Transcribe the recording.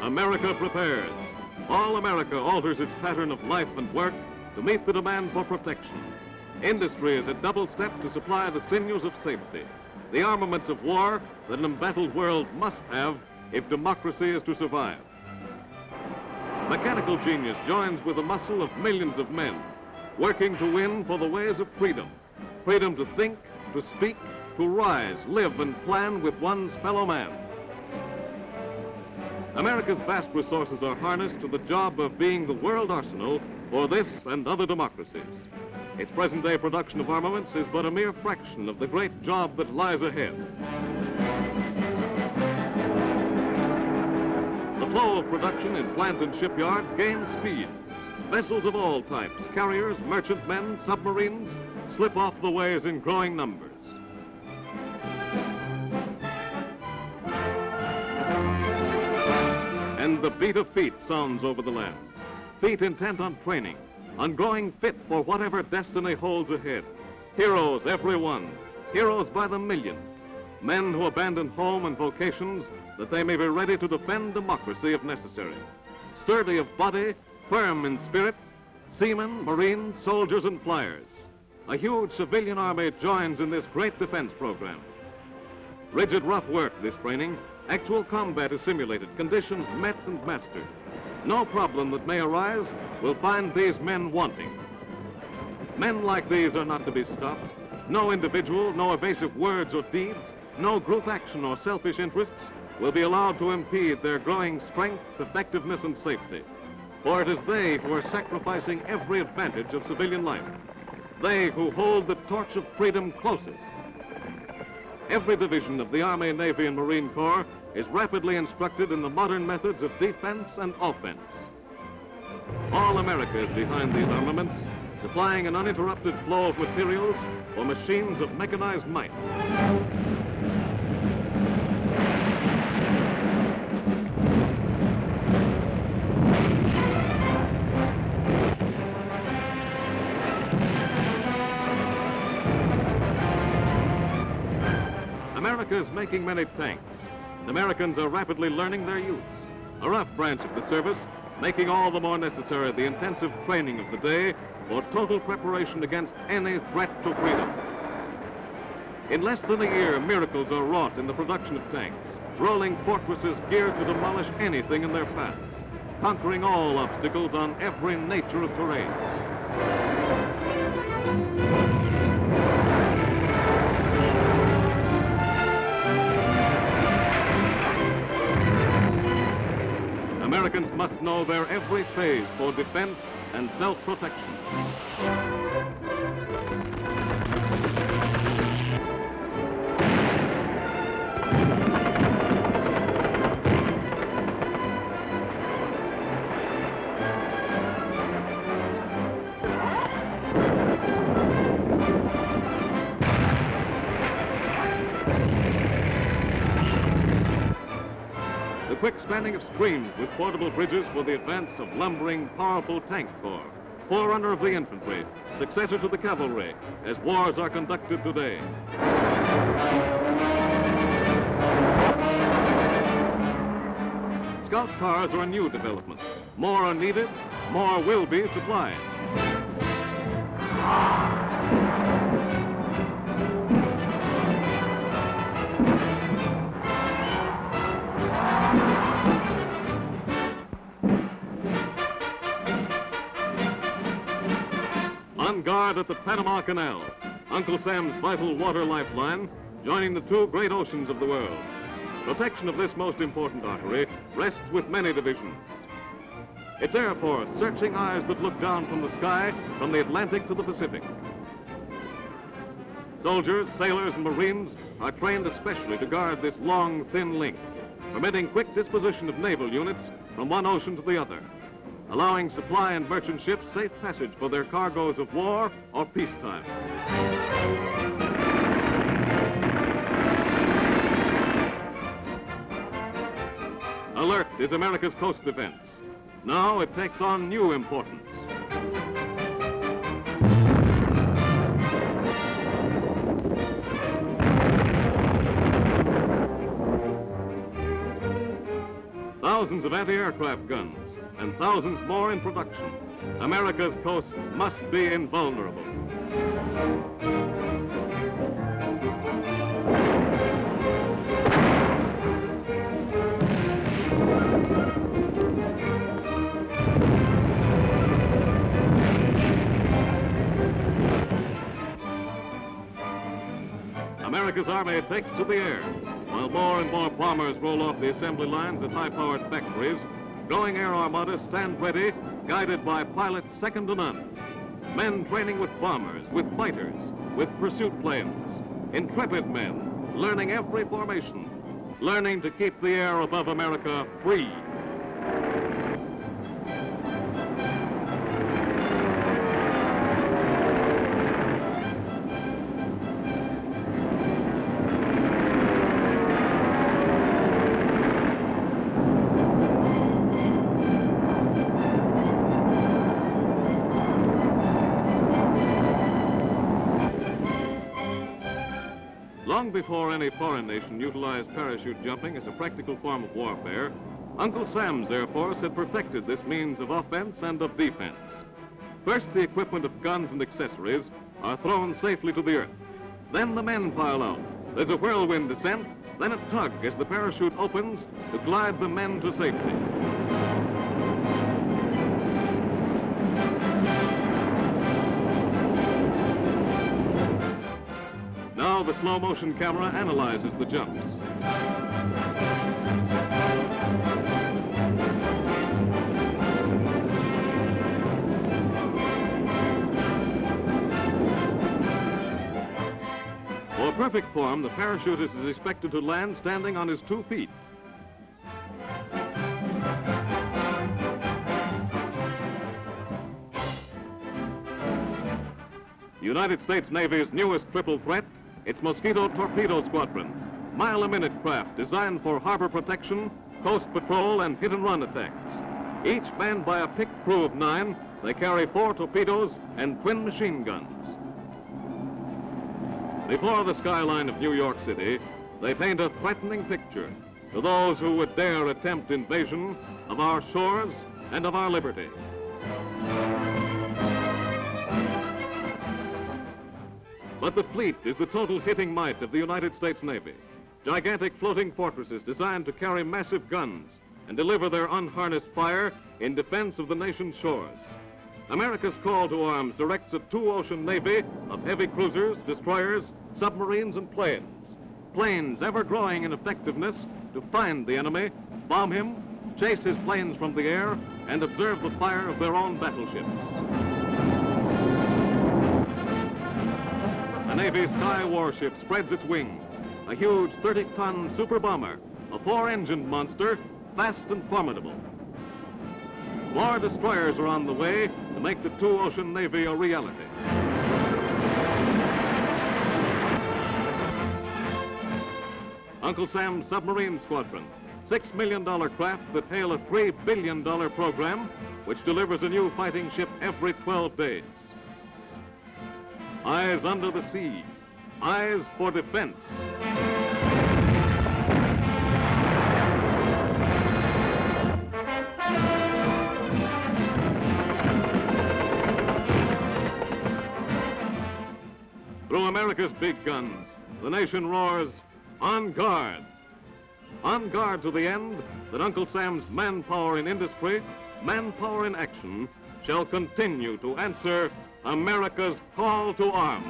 America prepares. All America alters its pattern of life and work to meet the demand for protection. Industry is a double step to supply the sinews of safety, the armaments of war that an embattled world must have if democracy is to survive. Mechanical genius joins with the muscle of millions of men, working to win for the ways of freedom. Freedom to think, to speak, to rise, live, and plan with one's fellow man. America's vast resources are harnessed to the job of being the world arsenal for this and other democracies. Its present-day production of armaments is but a mere fraction of the great job that lies ahead. The flow of production in plant and shipyard gains speed. Vessels of all types, carriers, merchantmen, submarines, slip off the ways in growing numbers. And the beat of feet sounds over the land. Feet intent on training, on growing fit for whatever destiny holds ahead. Heroes, every one. Heroes by the million. Men who abandon home and vocations that they may be ready to defend democracy if necessary. Sturdy of body, firm in spirit, seamen, marines, soldiers, and flyers. A huge civilian army joins in this great defense program. Rigid, rough work, this training. Actual combat is simulated, conditions met and mastered. No problem that may arise will find these men wanting. Men like these are not to be stopped. No individual, no evasive words or deeds, no group action or selfish interests will be allowed to impede their growing strength, effectiveness, and safety. For it is they who are sacrificing every advantage of civilian life. They who hold the torch of freedom closest. Every division of the Army, Navy, and Marine Corps is rapidly instructed in the modern methods of defense and offense. All America is behind these armaments, supplying an uninterrupted flow of materials for machines of mechanized might. America is making many tanks. The Americans are rapidly learning their use. A rough branch of the service, making all the more necessary the intensive training of the day for total preparation against any threat to freedom. In less than a year, miracles are wrought in the production of tanks, rolling fortresses geared to demolish anything in their paths, conquering all obstacles on every nature of terrain. Americans must know their every phase for defense and self-protection. The quick spanning of streams with portable bridges for the advance of lumbering, powerful tank corps, forerunner of the infantry, successor to the cavalry, as wars are conducted today. Scout cars are a new development. More are needed, more will be supplied. On guard at the Panama Canal, Uncle Sam's vital water lifeline, joining the two great oceans of the world. Protection of this most important artery rests with many divisions. Its Air Force, searching eyes that look down from the sky, from the Atlantic to the Pacific. Soldiers, sailors, and Marines are trained especially to guard this long, thin link, permitting quick disposition of naval units from one ocean to the other, allowing supply and merchant ships safe passage for their cargoes of war or peacetime. Alert is America's coast defense. Now it takes on new importance. thousands of anti-aircraft guns, and thousands more in production. America's coasts must be invulnerable. America's Army takes to the air, while more and more bombers roll off the assembly lines at high-powered factories. Growing air armadas stand ready, guided by pilots second to none. Men training with bombers, with fighters, with pursuit planes. Intrepid men, learning every formation, learning to keep the air above America free. Long before any foreign nation utilized parachute jumping as a practical form of warfare, Uncle Sam's Air Force had perfected this means of offense and of defense. First, the equipment of guns and accessories are thrown safely to the earth. Then the men pile out. There's a whirlwind descent, then a tug as the parachute opens to glide the men to safety. Now the slow-motion camera analyzes the jumps. For perfect form, the parachutist is expected to land standing on his 2 feet. The United States Navy's newest triple threat, its Mosquito Torpedo Squadron, mile-a-minute craft designed for harbor protection, coast patrol, and hit-and-run attacks. Each manned by a picked crew of 9, they carry 4 torpedoes and twin machine guns. Before the skyline of New York City, they paint a threatening picture to those who would dare attempt invasion of our shores and of our liberty. But the fleet is the total hitting might of the United States Navy. Gigantic floating fortresses designed to carry massive guns and deliver their unharnessed fire in defense of the nation's shores. America's call to arms directs a 2-ocean navy of heavy cruisers, destroyers, submarines, and planes. Planes ever growing in effectiveness to find the enemy, bomb him, chase his planes from the air, and observe the fire of their own battleships. The Navy Sky Warship spreads its wings, a huge 30-ton super bomber, a 4-engined monster, fast and formidable. More destroyers are on the way to make the 2-ocean Navy a reality. Uncle Sam's Submarine Squadron, $6 million craft that hail a $3 billion program, which delivers a new fighting ship every 12 days. Eyes under the sea, eyes for defense. Through America's big guns, the nation roars, on guard. On guard to the end that Uncle Sam's manpower in industry, manpower in action, shall continue to answer America's call to arms.